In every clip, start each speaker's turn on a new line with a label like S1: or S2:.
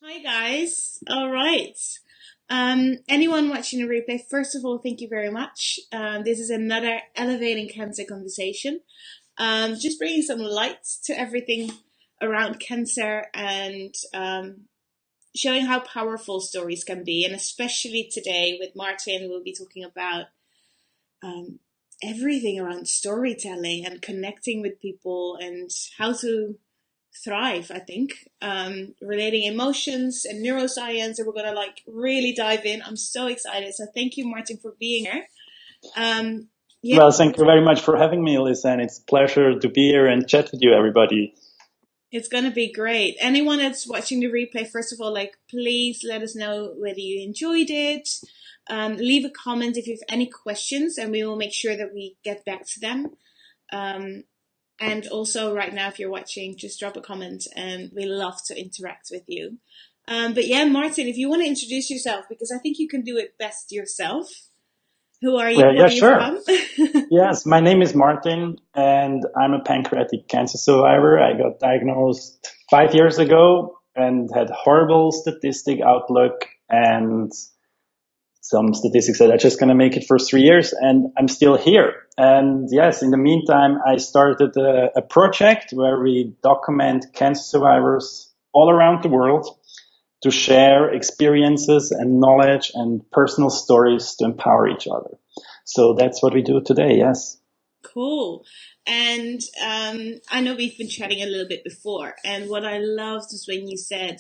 S1: Hi guys. All right. Anyone watching the replay, first of all, thank you very much. This is another elevating cancer conversation. Just bringing some light to everything around cancer and showing how powerful stories can be. And especially today with Martin, we'll be talking about um, everything around storytelling and connecting with people and how to thrive, I think, relating emotions and neuroscience. And we're going to really dive in. I'm so excited. So thank you, Martin, for being here. Um, yeah,
S2: Well, thank you very much for having me, Lisanne. It's a pleasure to be here and chat with you, everybody.
S1: it's going to be great. Anyone that's watching the replay, first of all, please let us know whether you enjoyed it. Leave a comment if you have any questions, and we will make sure that we get back to them. Um, and also, right now, if you're watching, just drop a comment, and we love to interact with you. But yeah, Martin, if you want to introduce yourself, because I think you can do it best yourself. Who are you?
S2: Well,
S1: Where
S2: yeah,
S1: are you
S2: sure.
S1: from?
S2: Yes, my name is Martin, and I'm a pancreatic cancer survivor. I got diagnosed 5 years ago and had horrible statistic outlook, and some statistics said I'm just going to make it for 3 years, and I'm still here. And yes, in the meantime, I started a project where we document cancer survivors all around the world to share experiences and knowledge and personal stories to empower each other. So that's what we do today, yes.
S1: Cool. And I know we've been chatting a little bit before, and what I loved is when you said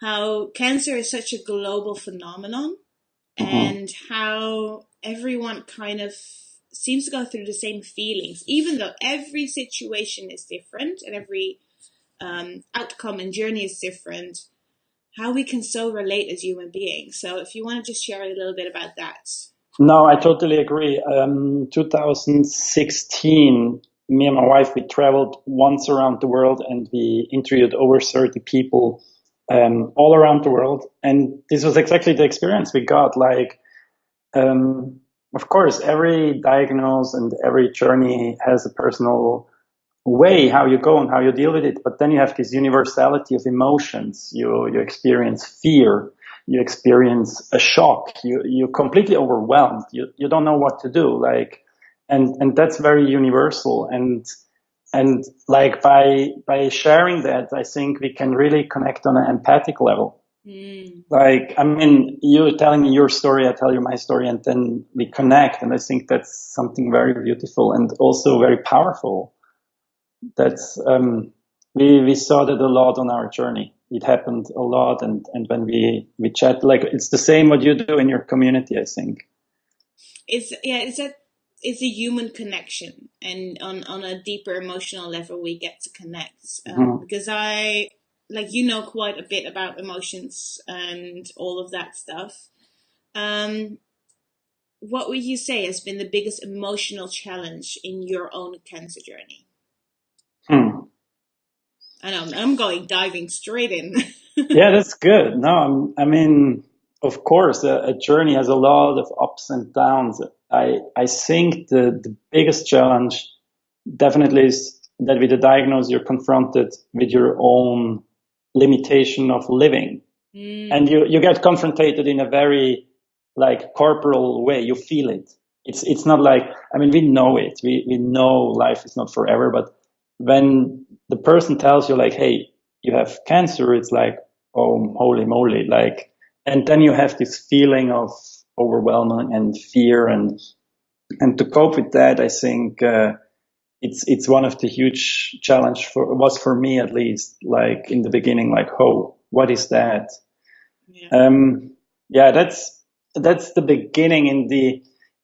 S1: how cancer is such a global phenomenon
S2: Mm-hmm.
S1: and how everyone kind of seems to go through the same feelings, even though every situation is different and every outcome and journey is different, how we can so relate as human beings. So if you want to just share a little bit about that.
S2: No, I totally agree. 2016, me and my wife, we traveled once around the world and we interviewed over 30 people all around the world. And this was exactly the experience we got. Um, of course, every diagnosis and every journey has a personal way how you go and how you deal with it. But then you have this universality of emotions. You experience fear, you experience a shock, you're completely overwhelmed. You don't know what to do. And that's very universal. And like by sharing that, I think we can really connect on an empathic level.
S1: Mm.
S2: Like, I mean, you're telling me your story, I tell you my story, and then we connect. And I think that's something very beautiful and also very powerful. That's we saw that a lot on our journey. It happened a lot, and when we chat, like it's the same what you do in your community, I think.
S1: It's a human connection, and on a deeper emotional level we get to connect,
S2: Hmm.
S1: because I quite a bit about emotions and all of that stuff. um what would you say has been the biggest emotional challenge in your own cancer journey?
S2: Hmm.
S1: I know I'm going diving straight in.
S2: Yeah, that's good. No, I mean, of course, a journey has a lot of ups and downs. I think the biggest challenge definitely is that with the diagnosis, you're confronted with your own limitation of living. And
S1: Mm,
S2: you get confronted in a very like corporal way. You feel it. It's not like, I mean, we know it. We know life is not forever, but when the person tells you like, hey, you have cancer, it's like, oh, holy moly. Like, and then you have this feeling of overwhelming and fear, and to cope with that, I think it's one of the huge challenge for was for me, at least, like in the beginning, like, oh, what is that?
S1: yeah.
S2: Um, yeah, that's the beginning.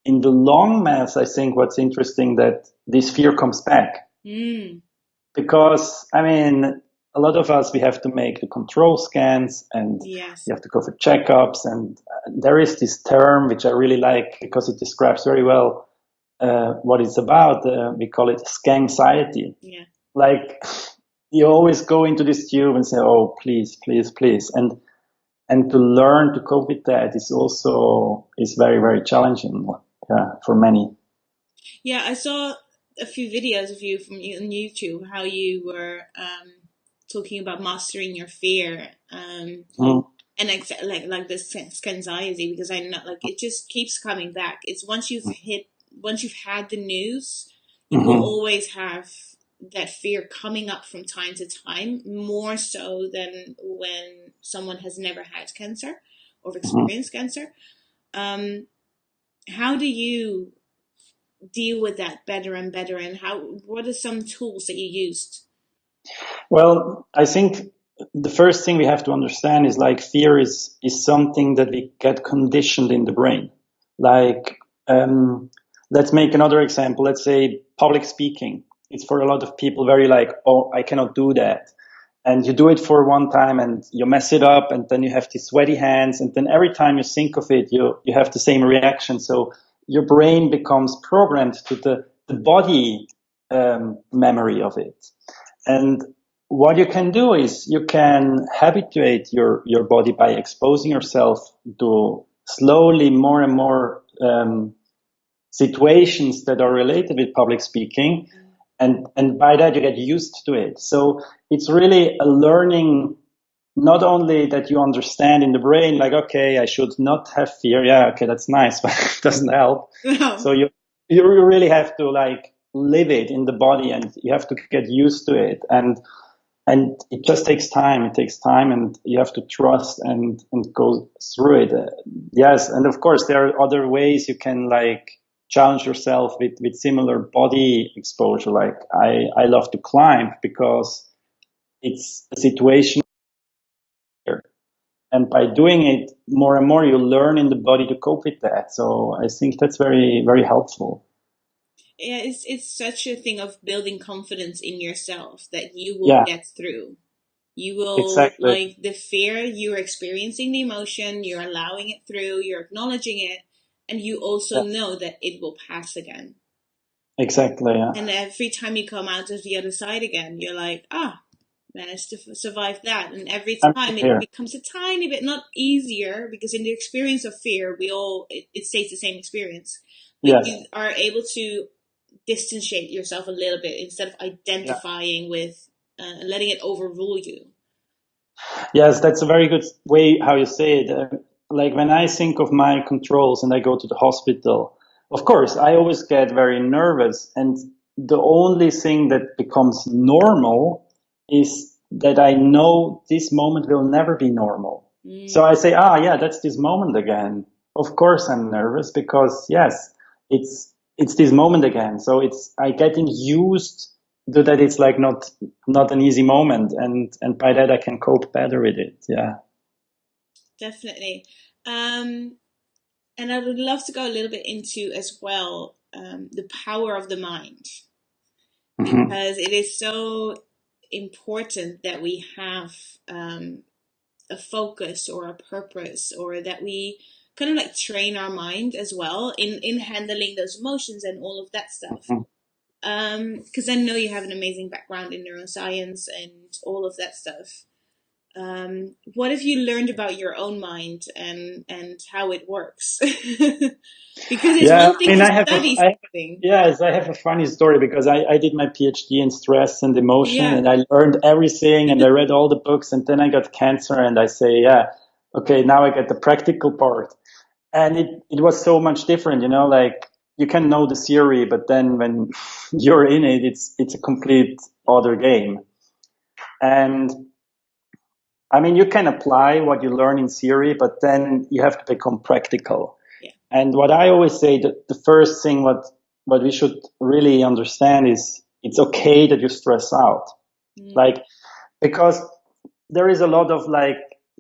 S2: In the long math, I think what's interesting that this fear comes back
S1: Mm,
S2: because, I mean, a lot of us, we have to make the control scans and
S1: yes.
S2: you have to go for checkups, and there is this term which I really like because it describes very well what it's about. We call it scanxiety.
S1: Yeah.
S2: Like, you always go into this tube and say, oh, please, please, please, and to learn to cope with that is very, very challenging, for many.
S1: Yeah, I saw a few videos of you from on YouTube, how you were talking about mastering your fear,
S2: Mm,
S1: and like this anxiety, because I know like it just keeps coming back. It's once you've had the news, you will
S2: mhm,
S1: always have that fear coming up from time to time, more so than when someone has never had cancer or
S2: mhm.
S1: experienced cancer. Um, how do you deal with that better and better? And what are some tools that you used?
S2: Well, I think the first thing we have to understand is like fear is something that we get conditioned in the brain. Like, let's make another example. Let's say public speaking. It's for a lot of people very like, oh, I cannot do that. And you do it for one time and you mess it up, and then you have these sweaty hands, and then every time you think of it, you have the same reaction. So your brain becomes programmed to the body memory of it. And what you can do is you can habituate your body by exposing yourself to slowly more and more situations that are related with public speaking. And by that you get used to it. So it's really a learning, not only that you understand in the brain, like, okay, I should not have fear. Yeah, okay, that's nice, but it doesn't help.
S1: No.
S2: So you really have to like live it in the body, and you have to get used to it. And it just takes time. It takes time, and you have to trust and go through it. Yes, and of course there are other ways you can like challenge yourself with similar body exposure. Like I love to climb because it's a situation here, and by doing it more and more, you learn in the body to cope with that. So I think that's very very helpful.
S1: Yeah, it's such a thing of building confidence in yourself that you will
S2: Yeah,
S1: get through. You will,
S2: exactly.
S1: like, the fear, you're experiencing the emotion, you're allowing it through, you're acknowledging it, and you also
S2: Yeah,
S1: know that it will pass again.
S2: exactly. Yeah,
S1: And every time you come out of the other side again, you're like, ah, managed to survive that. And every
S2: I'm
S1: time it
S2: here.
S1: becomes a tiny bit, not easier, because in the experience of fear, it stays the same experience, but
S2: Yes.
S1: you are able to distantiate yourself a little bit instead of
S2: Yeah.
S1: identifying with letting it overrule you.
S2: Yes, that's a very good way how you say it. Like when I think of my controls and I go to the hospital, of course, I always get very nervous. And the only thing that becomes normal is that I know this moment will never be normal. So I
S1: Mm,
S2: say, ah, yeah, that's this moment again. Of course, I'm nervous because yes, it's this moment again. So I getting used to that. It's like not an easy moment, and by that I can cope better with it. Yeah.
S1: definitely. Um, and I would love to go a little bit into as well the power of the mind,
S2: Hmm.
S1: because it is so important that we have a focus or a purpose, or that we kind of like train our mind as well in handling those emotions and all of that stuff. Because I know you have an amazing background in neuroscience and all of that stuff. What have you learned about your own mind and how it works? Because it's
S2: Yeah,
S1: one
S2: I
S1: thing
S2: mean,
S1: to study something.
S2: yes, I have a funny story because I did my PhD in stress and emotion,
S1: Yeah.
S2: and I learned everything, and I read all the books, and then I got cancer, and I say, yeah, okay, now I get the practical part. And it was so much different, like you can know the theory, but then when you're in it, it's a complete other game. And I mean, you can apply what you learn in theory, but then you have to become practical.
S1: Yeah.
S2: And what I always say, that the first thing what we should really understand is it's okay that you stress out.
S1: Mm,
S2: Like, because there is a lot of like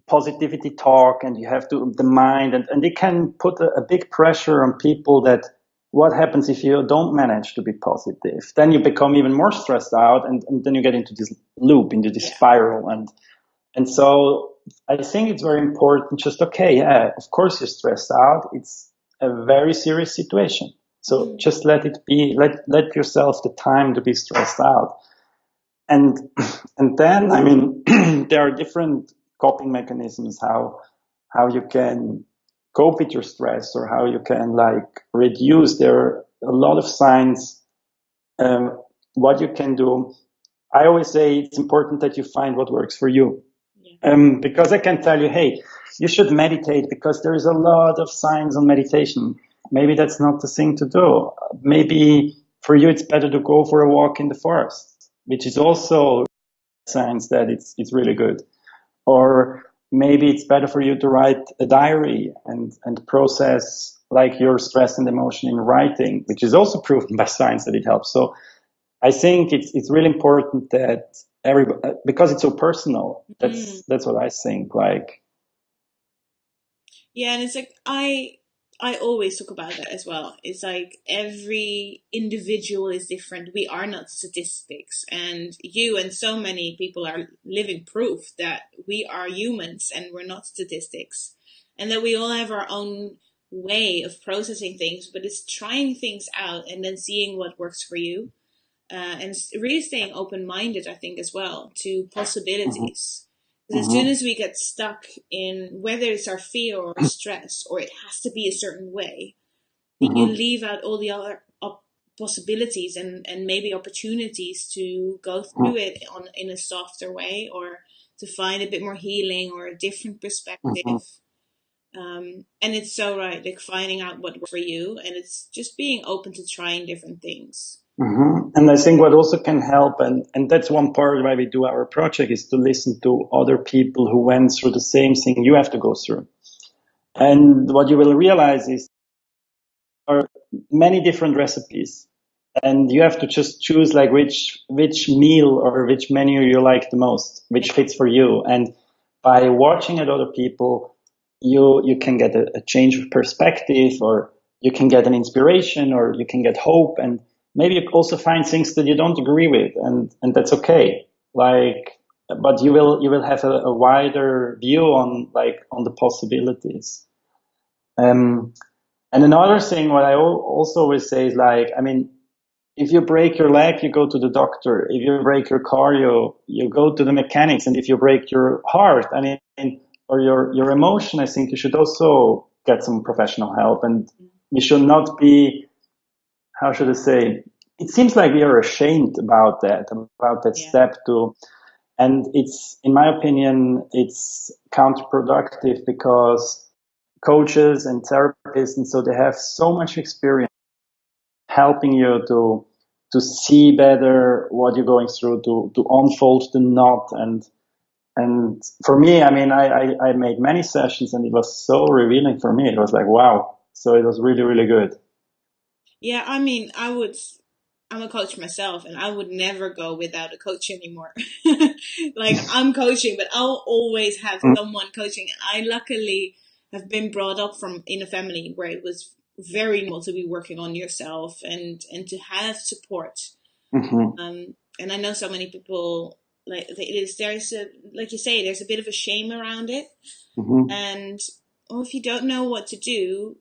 S2: positivity talk, and you have to the mind, and it can put a big pressure on people that what happens if you don't manage to be positive? Then you become even more stressed out, and then you get into this loop, into this
S1: yeah.
S2: spiral. And so I think it's very important. Just, okay, yeah, of course you're stressed out. It's a very serious situation. So
S1: Mm,
S2: just let it be. Let yourself the time to be stressed out. And and then, I mean, there are different coping mechanisms how you can cope with your stress, or how you can like reduce. There are a lot of signs. What you can do. I always say it's important that you find what works for you.
S1: Yeah.
S2: Because I can tell you, hey, you should meditate because there is a lot of science on meditation. Maybe that's not the thing to do. Maybe for you, it's better to go for a walk in the forest, which is also science that it's really good. Or maybe it's better for you to write a diary and process like your stress and emotion in writing, which is also proven by science that it helps. So I think it's really important that everybody, because it's so personal.
S1: Mm.
S2: That's what I think. Like,
S1: Yeah, and it's like I always talk about that as well. It's like every individual is different. We are not statistics, and you and so many people are living proof that we are humans and we're not statistics, and that we all have our own way of processing things. But it's trying things out and then seeing what works for you, and really staying open minded, I think, as well to
S2: mhm,
S1: possibilities. Because as soon
S2: mhm,
S1: as we get stuck in whether it's our fear or stress or it has to be a certain way, you
S2: mhm,
S1: leave out all the other possibilities and maybe opportunities to go
S2: mhm,
S1: through it in a softer way or to find a bit more healing or a different
S2: mhm,
S1: perspective. And it's so right, like finding out what works for you, and it's just being open to trying different things.
S2: mhm. And I think what also can help, and that's one part why we do our project, is to listen to other people who went through the same thing you have to go through. And what you will realize is there are many different recipes, and you have to just choose like which meal or which menu you like the most,
S1: Yeah.
S2: which fits for you. And by watching at other people, you can get a change of perspective, or you can get an inspiration, or you can get hope, and maybe you also find things that you don't agree with, and that's okay. Like, but you will have a wider view on like on the possibilities. Um, and another thing, what I also always say is like, I mean, if you break your leg, you go to the doctor. If you break your car, you go to the mechanics. And if you break your heart, I mean, or your emotion, I think you should also get some professional help. And we should not be, how should I say? It seems like we are ashamed about that
S1: Yeah.
S2: step to, and it's, in my opinion, it's counterproductive because coaches and therapists, and so they have so much experience helping you to see better what you're going through, to unfold the knot. And for me, I mean, I made many sessions and it was so revealing for me. It was like, wow. So it was really, really good.
S1: Yeah, I mean, I'm a coach myself, and I would never go without a coach anymore. Like, I'm coaching, but I'll always have someone coaching. I luckily have been brought up from in a family where it was very normal to be working on yourself and to have support.
S2: Mm-hmm.
S1: And I know so many people like it is. There's a like you say, there's a bit of a shame around it,
S2: Mm-hmm.
S1: and if you don't know what to do,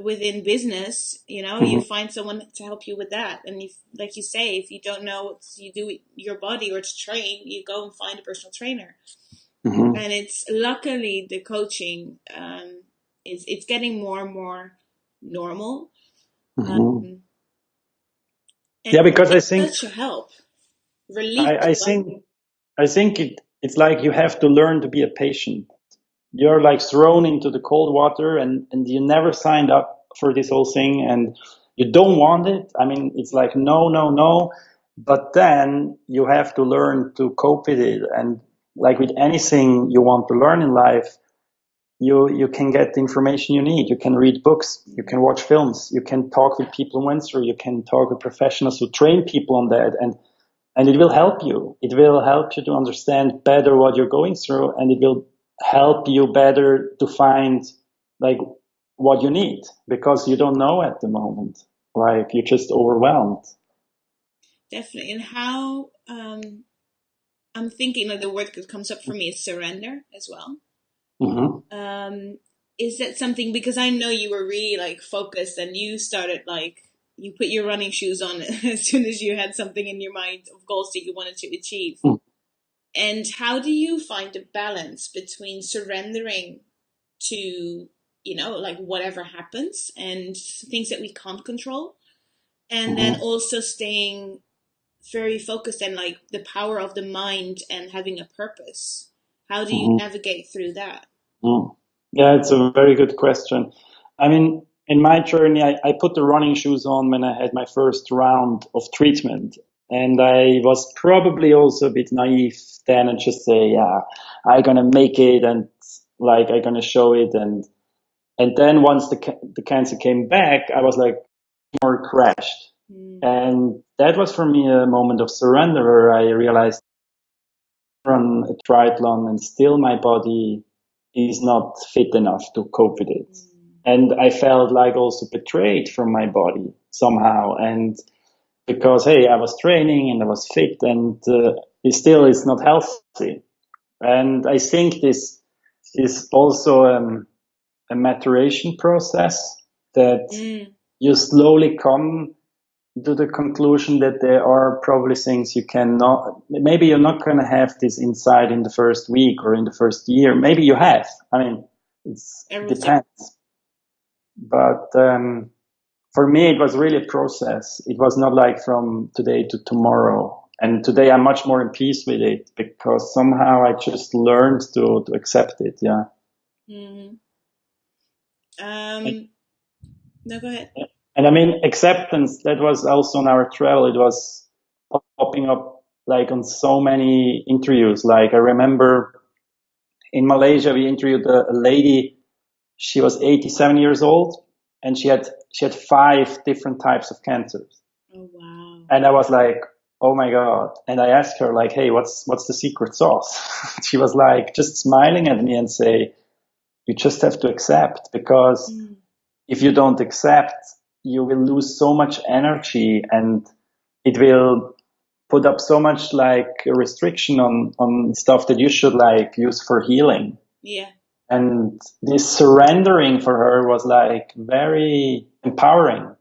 S1: within business, you
S2: Mm-hmm.
S1: find someone to help you with that. And if, like you say, if you don't know what you do with your body or to train, you go and find a personal trainer.
S2: Mm-hmm.
S1: And it's luckily the coaching, it's getting more and more normal.
S2: Mm-hmm.
S1: Um, and
S2: Yeah, because I
S1: it's
S2: think
S1: such a help, relief
S2: I,
S1: as
S2: I
S1: well.
S2: think I think it's like you have to learn to be a patient. You're like thrown into the cold water, and you never signed up for this whole thing, and you don't want it. I mean, it's like no, no, no. But then you have to learn to cope with it. And like with anything you want to learn in life, you can get the information you need. You can read books, you can watch films, you can talk with people who went through, you can talk with professionals who train people on that, and it will help you. It will help you to understand better what you're going through, and it will help you better to find like what you need, because you don't know at the moment. Like you're just overwhelmed.
S1: Definitely. And how, I'm thinking like the word that comes up for me is surrender as well.
S2: Hmm.
S1: Um, is that something, because I know you were really like focused and you started like you put your running shoes on as soon as you had something in your mind of goals that you wanted to achieve. And how do you find a balance between surrendering to, like whatever happens and things that we can't control, and then
S2: Hmm.
S1: also staying very focused and like the power of the mind and having a purpose. How do you
S2: Mhm.
S1: navigate through that?
S2: Mm. Yeah, it's a very good question. I mean, in my journey, I put the running shoes on when I had my first round of treatment. And I was probably also a bit naive then and just say, yeah, I'm going to make it and like I'm going to show it. And then once the cancer came back, I was like more crashed.
S1: Mm.
S2: And that was for me a moment of surrender where I realized run a triathlon and still my body is not fit enough to cope with it. And I felt like also betrayed from my body somehow. And because, hey, I was training and I was fit and it still is not healthy. And I think this is also a maturation process that
S1: Mm.
S2: you slowly come to the conclusion that there are probably things you cannot, maybe you're not going to have this insight in the first week or in the first year. Maybe you have. I mean, it
S1: Everyone's different.
S2: depends. But for me, it was really a process. It was not like from today to tomorrow. And today I'm much more in peace with it because somehow I just learned to accept it. Yeah.
S1: Mm-hmm.
S2: And,
S1: No, go ahead.
S2: and I mean, acceptance, that was also on our travel. It was popping up like on so many interviews. Like I remember in Malaysia, we interviewed a lady. She was 87 years old and she had 5 different types of cancers.
S1: Oh wow.
S2: And I was like, oh my God. And I asked her like, hey, what's the secret sauce? She was like just smiling at me and say, you just have to accept because
S1: Mm.
S2: if you don't accept, you will lose so much energy and it will put up so much like a restriction on stuff that you should like use for healing.
S1: Yeah.
S2: And this surrendering for her was like very empowering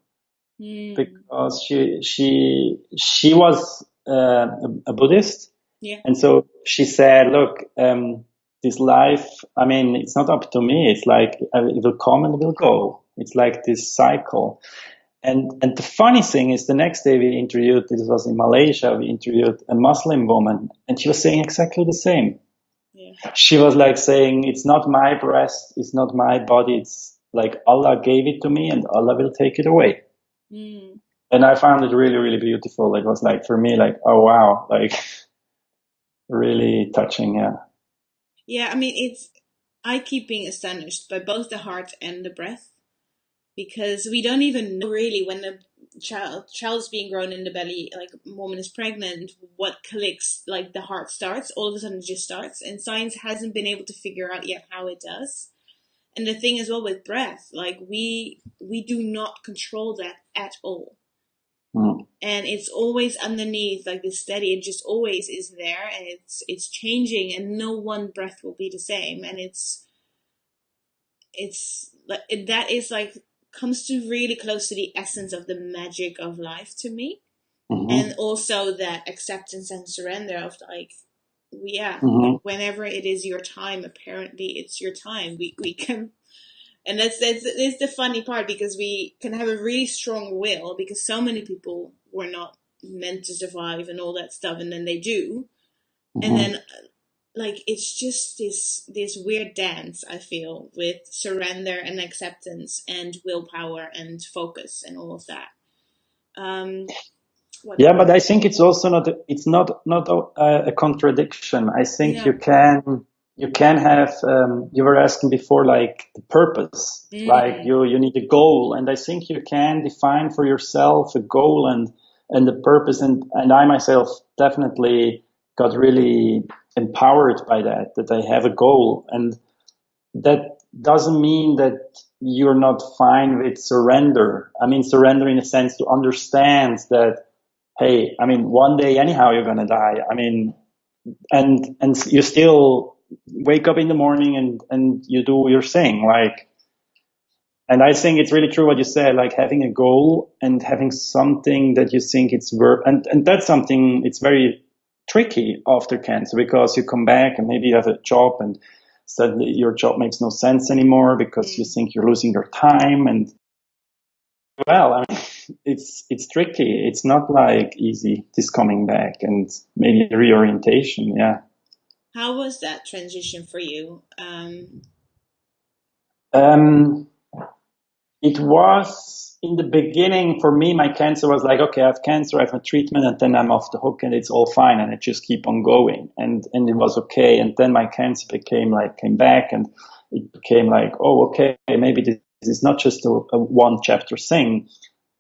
S1: Mm.
S2: because she was a Buddhist,
S1: Yeah.
S2: and so she said, "Look, this life. I mean, it's not up to me. It's like it will come and it will go. It's like this cycle." And the funny thing is, the next day we interviewed. This was in Malaysia. We interviewed a Muslim woman, and she was saying exactly the same.
S1: Yeah.
S2: She was like saying, "It's not my breast. It's not my body. It's like Allah gave it to me, and Allah will take it away."
S1: Mm.
S2: And I found it really, really beautiful. It was like for me, like, oh wow, like really touching. Yeah.
S1: Yeah, I mean, I keep being astonished by both the heart and the breath because we don't even know really when the child's being grown in the belly, like a woman is pregnant, what clicks, like the heart starts, all of a sudden it just starts. And science hasn't been able to figure out yet how it does. And the thing as well with breath, like we do not control that at all.
S2: Mm.
S1: And it's always underneath, like this steady, it just always is there, and it's changing, and no one breath will be the same. And it's like that is like comes to really close to the essence of the magic of life to me. And
S2: Mm-hmm.
S1: also that acceptance and surrender of like, yeah, like
S2: Mm-hmm.
S1: whenever it is your time, apparently it's your time. We can, and that's the funny part because we can have a really strong will because so many people were not meant to survive and all that stuff, and then they do, and
S2: Mm-hmm.
S1: then like it's just this weird dance I feel with surrender and acceptance and willpower and focus and all of that. What
S2: Yeah, but I think it's also not. It's not a contradiction. I think
S1: no.
S2: you can have. You were asking before, like the purpose. Like
S1: Mm,
S2: you need a goal, and I think you can define for yourself a goal and the purpose. And I myself definitely got really empowered by that. That I have a goal, and that doesn't mean that you're not fine with surrender. I mean, surrender in a sense to understand that, hey, I mean, one day anyhow you're gonna die. I mean, and you still wake up in the morning and you do your thing, like. And I think it's really true what you said, like having a goal and having something that you think it's worth, and that's something it's very tricky after cancer because you come back and maybe you have a job and suddenly your job makes no sense anymore because you
S1: mm,
S2: think you're losing your time and well, I mean, it's tricky. It's not like easy, this coming back and maybe reorientation. Yeah.
S1: How was that transition for you?
S2: Um, it was in the beginning for me, my cancer was like, okay, I have cancer, I have a treatment, and then I'm off the hook and it's all fine. And I just keep on going. And it was okay. And then my cancer became like, came back and it became like, oh, okay, maybe this is not just a one chapter thing.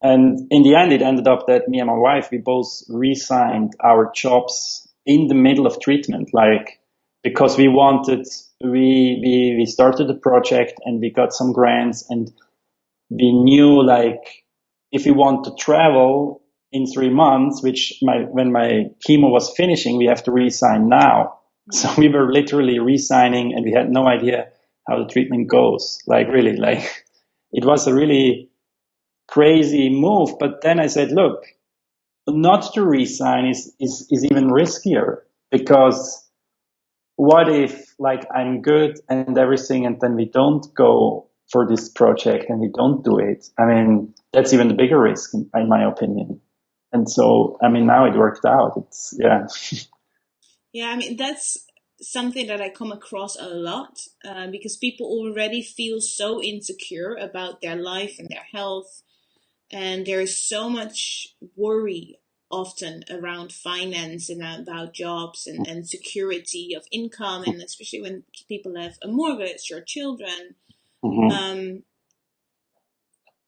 S2: And in the end, it ended up that me and my wife, we both resigned our jobs in the middle of treatment, like because we wanted, we started a project and we got some grants and we knew like if we want to travel in 3 months, which when my chemo was finishing, we have to resign now. So we were literally resigning and we had no idea how the treatment goes. Like really, like it was a really crazy move. But then I said, look, not to resign is even riskier because what if like I'm good and everything and then we don't go for this project and we don't do it? I mean, that's even the bigger risk in my opinion. And so, I mean, now it worked out. It's, yeah.
S1: Yeah, I mean, that's something that I come across a lot because people already feel so insecure about their life and their health. And there is so much worry often around finance and about jobs and security of income. And especially when people have a mortgage or children.
S2: Mhm.
S1: Um,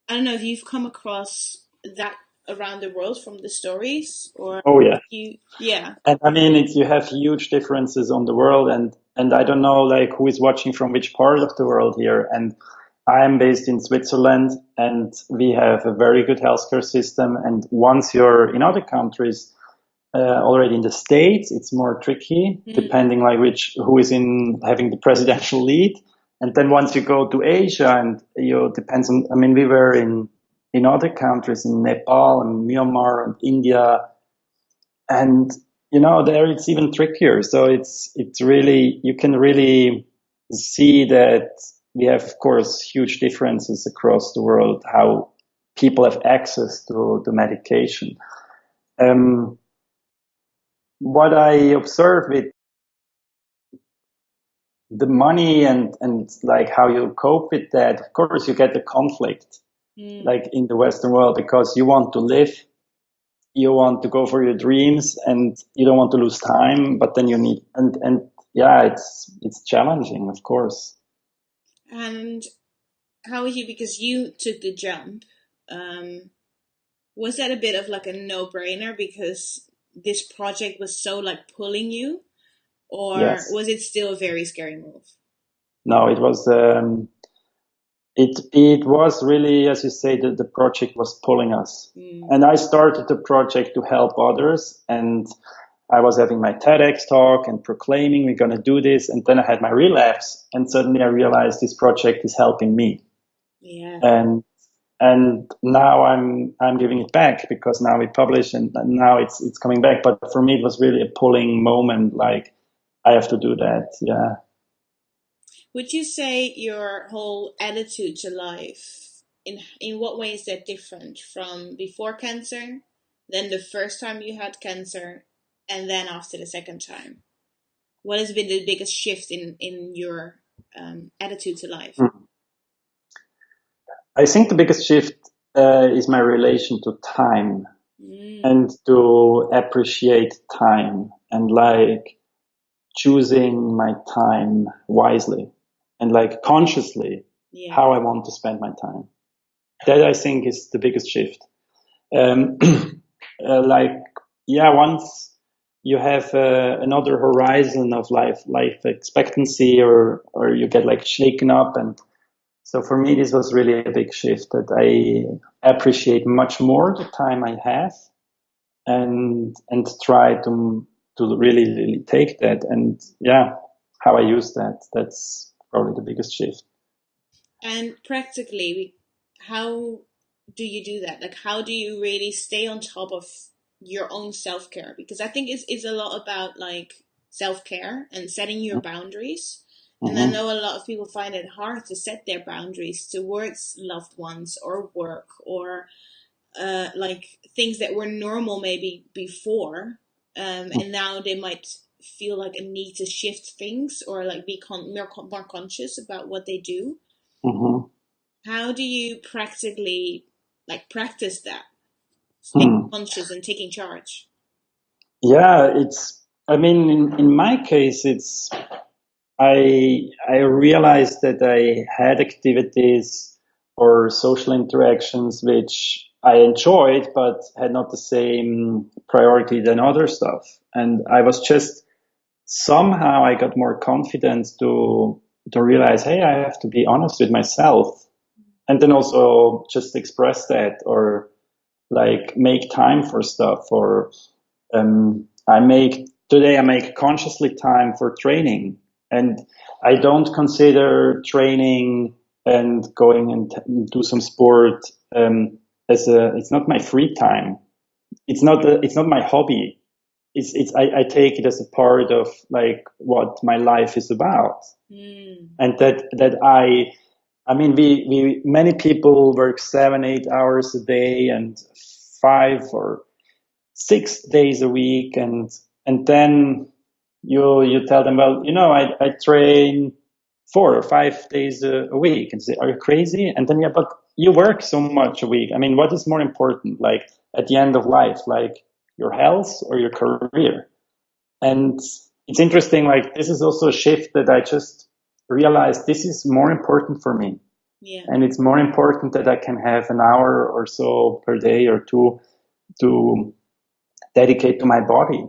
S1: I don't know if you've come across that around the world from the stories or
S2: Oh, yeah.
S1: you, yeah.
S2: And I mean, you have huge differences on the world, and I don't know like who is watching from which part of the world here. And I am based in Switzerland, and we have a very good healthcare system. And once you're in other countries, already in the States, it's more tricky,
S1: Mm,
S2: depending like which who is in having the presidential lead. And then once you go to Asia, and you depends on. I mean, we were in other countries in Nepal and Myanmar and India and there it's even trickier. So it's really you can really see that we have of course huge differences across the world how people have access to the medication. um, what I observe with the money and like how you cope with that, of course you get the conflict
S1: mm.
S2: like in the Western world because you want to live, you want to go for your dreams and you don't want to lose time, but then you need and yeah, it's challenging, of course.
S1: And how was you? Because you took the jump. Um, was that a bit of like a no-brainer because this project was so like pulling you, or
S2: Yes.
S1: was it still a very scary move?
S2: No, it was it was really, as you say, the project was pulling us.
S1: Mm.
S2: And I started the project to help others, and I was having my TEDx talk and proclaiming we're going to do this, and then I had my relapse, and suddenly I realized this project is helping me.
S1: Yeah.
S2: And now I'm giving it back because now we publish and now it's coming back. But for me, it was really a pulling moment. Like I have to do that. Yeah.
S1: Would you say your whole attitude to life, in what way is that different from before cancer, then the first time you had cancer, and then after the second time? What has been the biggest shift in your attitude to life?
S2: Mm. I think the biggest shift is my relation to time
S1: Mm,
S2: and to appreciate time and like choosing my time wisely and like consciously
S1: yeah.
S2: how I want to spend my time. That I think is the biggest shift. Um, like yeah, once you have another horizon of life expectancy, or you get like shaken up, and so for me this was really a big shift that I appreciate much more the time I have, and try to really take that, and yeah, how I use that. That's probably the biggest shift.
S1: And practically, how do you do that? Like, how do you really stay on top of your own self care? Because I think it's a lot about like self care and setting your boundaries. And I
S2: Mm-hmm.
S1: know a lot of people find it hard to set their boundaries towards loved ones or work or like things that were normal maybe before, and now they might feel like a need to shift things or like be more conscious about what they do.
S2: Mm-hmm.
S1: How do you practically like practice that, staying
S2: Hmm.
S1: conscious and taking charge?
S2: Yeah, I mean, in my case, I realized that I had activities or social interactions which I enjoyed, but had not the same priority than other stuff. And I was just somehow I got more confidence to realize, hey, I have to be honest with myself, and then also just express that, or like make time for stuff, or I make consciously time for training, and I don't consider training and going and do some sport it's not my free time. It's not my hobby. I take it as a part of like what my life is about,
S1: Mm.
S2: and that I mean, we many people work 7, 8 hours a day and 5 or 6 days a week, and then you tell them, well, I train 4 or 5 days a week, and say, are you crazy? And then, yeah, but you work so much a week. I mean, what is more important, like at the end of life, like your health or your career? And it's interesting, like this is also a shift that I just realized this is more important for me.
S1: Yeah.
S2: And it's more important that I can have an hour or so per day or two to dedicate to my body.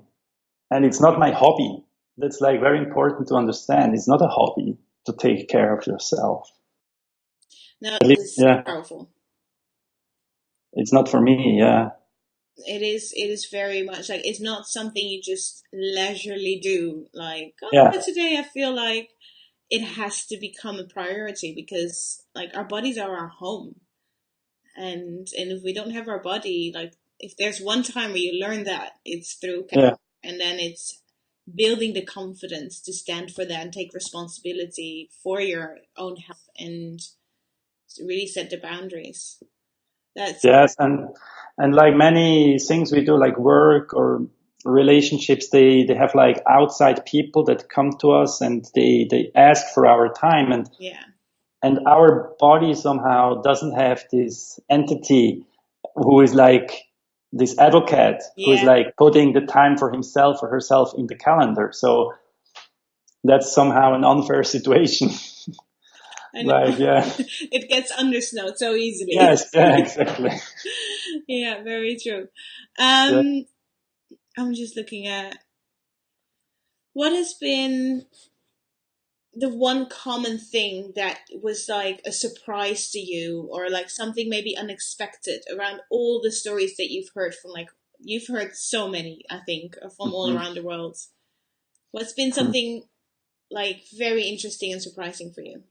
S2: And it's not my hobby. That's like very important to understand. It's not a hobby to take care of yourself.
S1: No,
S2: At least,
S1: this is so
S2: yeah,
S1: powerful.
S2: it's not for me. Yeah,
S1: It is very much like it's not something you just leisurely do. Like, oh
S2: yeah,
S1: yeah, today I feel like it has to become a priority because like our bodies are our home, and if we don't have our body, like if there's one time where you learn that, it's through care,
S2: yeah.
S1: and then it's building the confidence to stand for that and take responsibility for your own health and really set the boundaries. That's
S2: Yes, and like many things we do, like work or relationships, they have like outside people that come to us and they ask for our time,
S1: yeah,
S2: and our body somehow doesn't have this entity who is like this advocate who is
S1: yeah.
S2: like putting the time for himself or herself in the calendar. So that's somehow an unfair situation.
S1: I know.
S2: Like, yeah,
S1: It gets undersnowed so easily.
S2: yes, yeah, exactly.
S1: Yeah, very true.
S2: Yeah.
S1: Um, I'm just looking at what has been the one common thing that was like a surprise to you or like something maybe unexpected around all the stories that you've heard from like you've heard so many, I think, from all
S2: Mhm.
S1: around the world. What's been something like very interesting and surprising for you?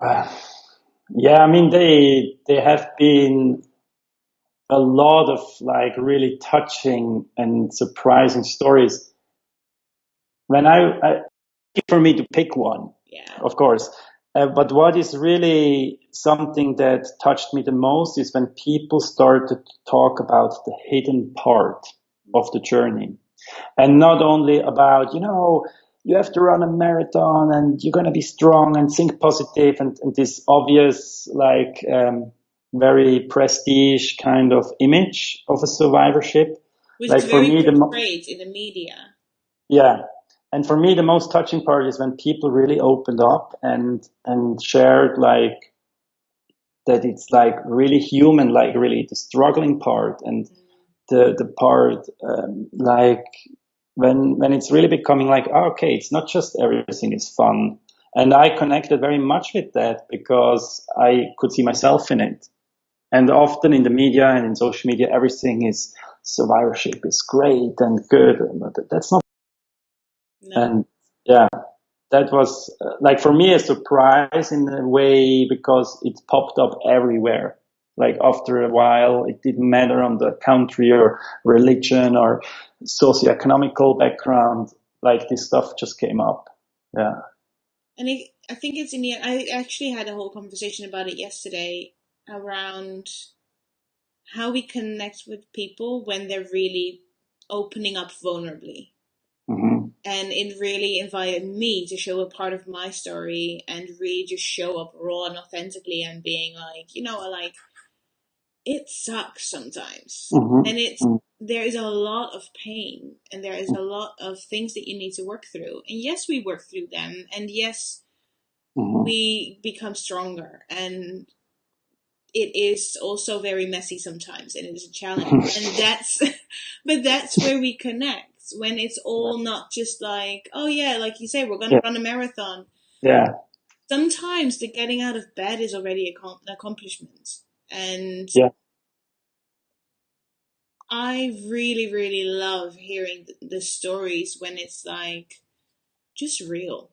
S2: Uh, yeah, I mean, they have been a lot of like really touching and surprising stories. When for me to pick one,
S1: Yeah.
S2: of course. But what is really something that touched me the most is when people started to talk about the hidden part of the journey. And not only about, you have to run a marathon and you're going to be strong and think positive, and this obvious, like, very prestige kind of image of a survivorship.
S1: Which is
S2: Like for
S1: very
S2: me,
S1: portrayed in the media.
S2: yeah. And for me, the most touching part is when people really opened up and shared like that it's like really human, like really the struggling part, and the part like when it's really becoming like, oh, okay, it's not just everything is fun. And I connected very much with that because I could see myself in it. And often in the media and in social media, everything is survivorship is great and good, but that's not.
S1: No.
S2: And yeah, that was like for me a surprise in a way because it popped up everywhere. Like after a while, it didn't matter on the country or religion or socioeconomical background. Like this stuff just came up. Yeah.
S1: And I think it's in the end, I actually had a whole conversation about it yesterday around how we connect with people when they're really opening up vulnerably.
S2: Mm-hmm.
S1: And it really invited me to show a part of my story and really just show up raw and authentically and being like, like it sucks sometimes. And
S2: Mm-hmm.
S1: there is a lot of pain and there is a lot of things that you need to work through. And yes, we work through them. And yes,
S2: Mm-hmm.
S1: we become stronger. And it is also very messy sometimes and it is a challenge. And but that's where we connect when it's all not just like, oh yeah, like you say, we're going to
S2: Yeah.
S1: run a marathon.
S2: Yeah.
S1: Sometimes the getting out of bed is already an accomplishment. And
S2: Yeah.
S1: I really, really love hearing the stories when it's like just real,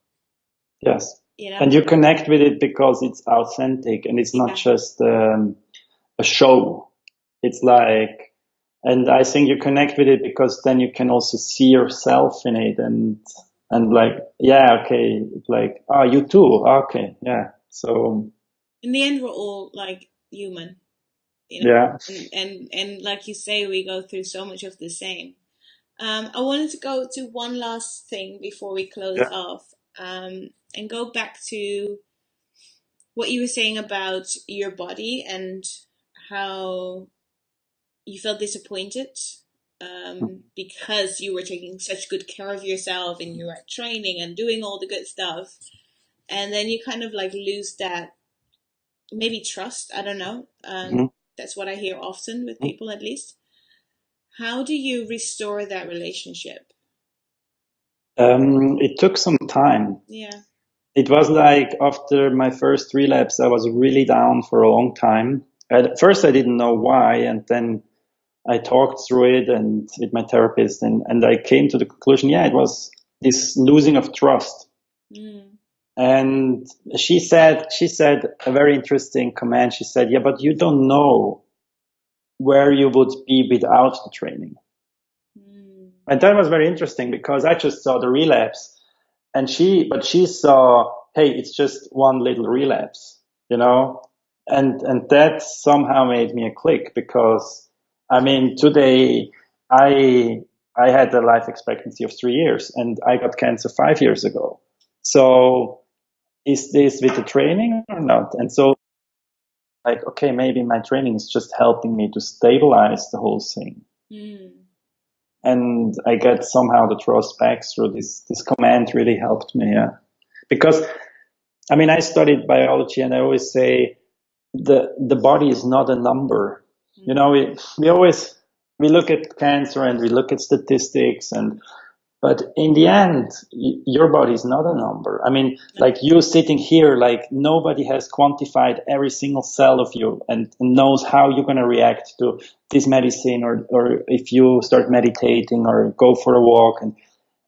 S2: Yes.
S1: you know?
S2: And you connect with it because it's authentic and it's not
S1: Yeah.
S2: just a show. It's like, and I think you connect with it because then you can also see yourself in it and like, yeah, okay, like, oh, you too, okay, yeah. So
S1: In the end, we're all like human,
S2: yeah,
S1: and like you say, we go through so much of the same. I wanted to go to one last thing before we close
S2: yeah,
S1: off, and go back to what you were saying about your body and how you felt disappointed because you were taking such good care of yourself and you were training and doing all the good stuff. And then you kind of like lose that maybe trust. I don't know.
S2: mhm.
S1: That's what I hear often with people, at least. How do you restore that relationship?
S2: It took some time.
S1: Yeah.
S2: It was like after my first relapse, I was really down for a long time. At first, I didn't know why, and then I talked through it and with my therapist, and I came to the conclusion, yeah, it was this losing of trust.
S1: Mm.
S2: And she said a very interesting comment. She said, yeah, but you don't know where you would be without the training.
S1: Mm.
S2: And that was very interesting because I just saw the relapse but she saw, hey, it's just one little relapse, you know? And that somehow made me a click because I mean, today I, I had a life expectancy of 3 years and I got cancer 5 years ago. So is this with the training or not? And so like, okay, maybe my training is just helping me to stabilize the whole thing.
S1: Mm.
S2: And I get somehow the trust back through this command really helped me. Yeah. Because I mean, I studied biology and I always say the body is not a number. You
S1: Mm.
S2: know, we always, we look at cancer and we look at statistics but in the end, your body is not a number. I mean,
S1: No.
S2: like you sitting here, like nobody has quantified every single cell of you and knows how you're going to react to this medicine or if you start meditating or go for a walk.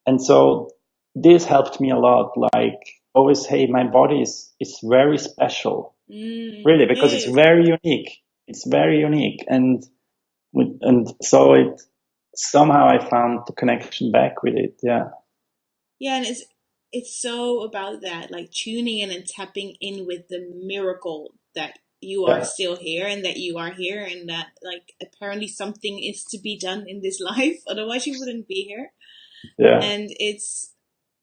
S2: And so this helped me a lot. Like always, hey, my body is very special,
S1: Mm.
S2: really, because it's
S1: It is.
S2: very unique. It's very unique. And so it, somehow I found the connection back with it. Yeah.
S1: Yeah, and it's so about that, like tuning in and tapping in with the miracle that you are
S2: Yeah.
S1: still here and that you are here and that like apparently something is to be done in this life, otherwise you wouldn't be here.
S2: Yeah.
S1: And it's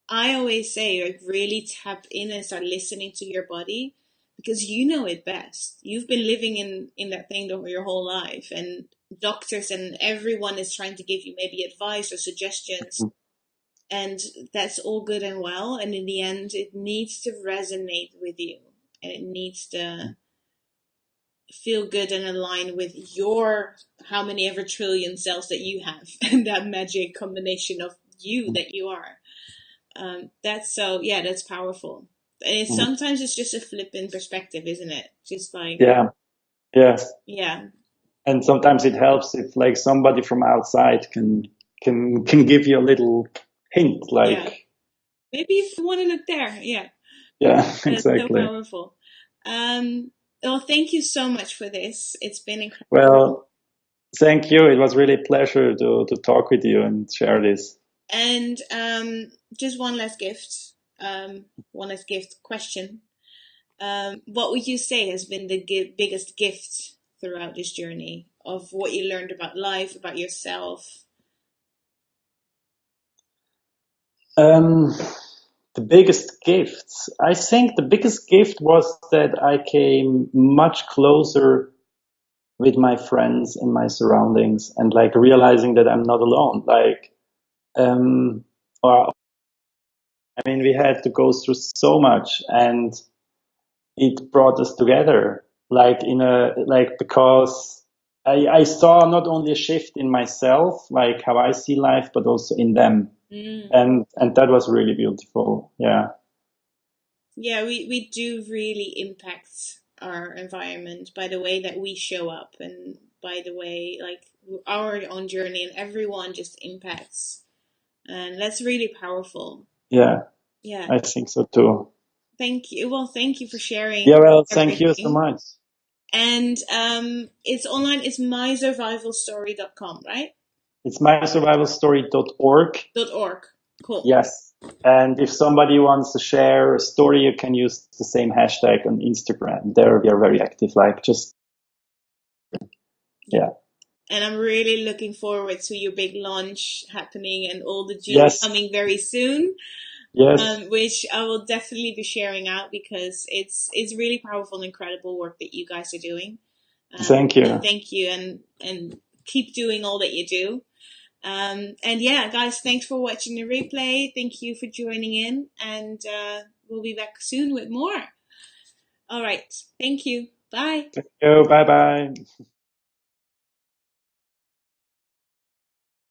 S1: I always say like really tap in and start listening to your body because you know it best. You've been living in that thing your whole life and doctors and everyone is trying to give you maybe advice or suggestions and that's all good and well and in the end it needs to resonate with you and it needs to feel good and align with your how many ever trillion cells that you have and that magic combination of you that you are. That's so yeah, that's powerful. And sometimes it's just a flip in perspective, isn't it? Just like
S2: Yeah. Yes.
S1: yeah,
S2: And sometimes it helps if like somebody from outside can give you a little hint,
S1: yeah,
S2: like,
S1: maybe if you want to look there, yeah.
S2: yeah,
S1: That's so
S2: exactly.
S1: powerful. um well, thank you so much for this. It's been incredible.
S2: Well, thank you. It was really a pleasure to talk with you and share this.
S1: And just one last gift. one as gift question. What would you say has been the biggest gift throughout this journey of what you learned about life, about yourself?
S2: Um, the biggest gifts. I think the biggest gift was that I came much closer with my friends and my surroundings, and like realizing that I'm not alone. Um, or, I mean, we had to go through so much, and it brought us together. Because I saw not only a shift in myself, like how I see life, but also in them,
S1: Mm.
S2: and that was really beautiful. Yeah.
S1: Yeah, we do really impact our environment by the way that we show up and by the way like our own journey, and everyone just impacts, and that's really powerful.
S2: Yeah,
S1: Yeah,
S2: I think so too.
S1: thank you. Well, thank you for sharing
S2: Yeah, well, thank you so
S1: everything.
S2: much.
S1: And it's online. It's mysurvivalstory.com, right?
S2: It's mysurvivalstory.org.
S1: .org. Cool.
S2: Yes. And if somebody wants to share a story, you can use the same hashtag on Instagram. There we are very active. Like just,
S1: Yeah.
S2: yeah.
S1: And I'm really looking forward to your big launch happening and all the juice
S2: Yes.
S1: coming very soon.
S2: Yes.
S1: Which I will definitely be sharing out because it's really powerful and incredible work that you guys are doing.
S2: Thank
S1: And
S2: you.
S1: thank you, and keep doing all that you do. And yeah, guys, thanks for watching the replay. Thank you for joining in, and we'll be back soon with more. All right, thank you. Bye.
S2: Thank you. Bye bye.